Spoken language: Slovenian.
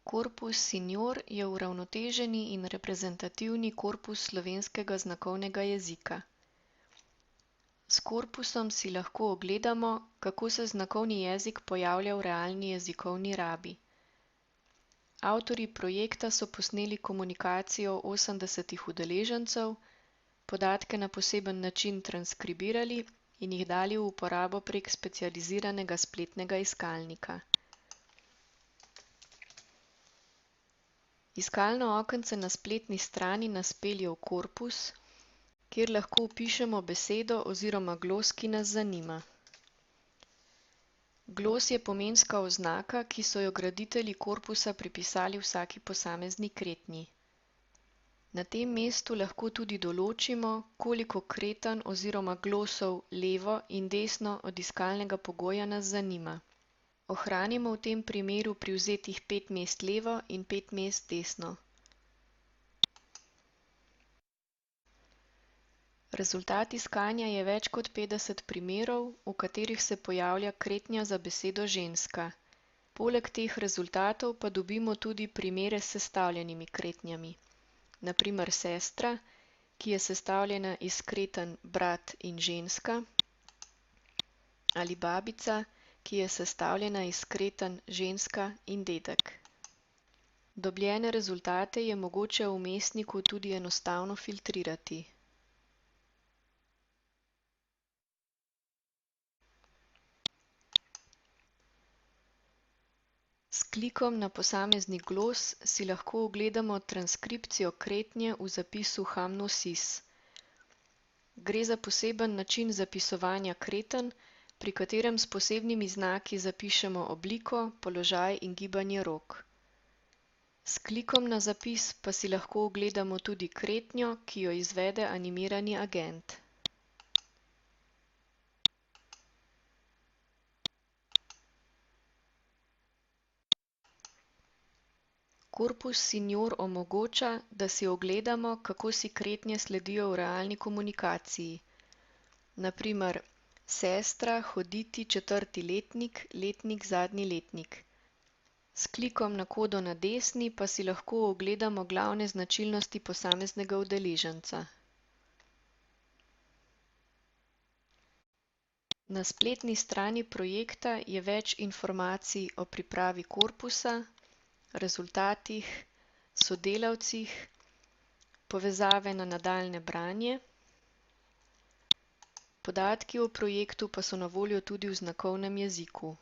Korpus Senior je uravnoteženi in reprezentativni korpus slovenskega znakovnega jezika. S korpusom si lahko ogledamo, kako se znakovni jezik pojavlja v realni jezikovni rabi. Avtorji projekta so posneli komunikacijo 80 udeležencev, podatke na poseben način transkribirali in jih dali v uporabo prek specializiranega spletnega iskalnika. Iskalno okence na spletni strani nas pelje v korpus, kjer lahko vpišemo besedo oziroma glos, ki nas zanima. Glos je pomenska oznaka, ki so jo graditelji korpusa pripisali vsaki posamezni kretnji. Na tem mestu lahko tudi določimo, koliko kretanj oziroma glosov levo in desno od iskalnega pogoja nas zanima. Ohranimo v tem primeru privzetih 5 mest levo in 5 mest desno. Rezultat iskanja je več kot 50 primerov, v katerih se pojavlja kretnja za besedo ženska. Poleg teh rezultatov pa dobimo tudi primere s sestavljenimi kretnjami. Na primer sestra, ki je sestavljena iz kretenj brat in ženska, ali babica, ki je sestavljena iz kretenj ženska in dedek. Dobljene rezultate je mogoče v vmesniku tudi enostavno filtrirati. S klikom na posamezni glos si lahko ogledamo transkripcijo kretnje v zapisu Hamnosis. Gre za poseben način zapisovanja kretenj, pri katerem s posebnimi znaki zapišemo obliko, položaj in gibanje rok. S klikom na zapis pa si lahko ogledamo tudi kretnjo, ki jo izvede animirani agent. Korpus Senior omogoča, da si ogledamo, kako si kretnje sledijo v realni komunikaciji. Na primer, sestra, hoditi, 4. letnik, letnik, zadnji letnik. S klikom na kodo na desni pa si lahko ogledamo glavne značilnosti posameznega udeleženca. Na spletni strani projekta je več informacij o pripravi korpusa, rezultatih, sodelavcih, povezave na nadaljnje branje. Podatki o projektu pa so na voljo tudi v znakovnem jeziku.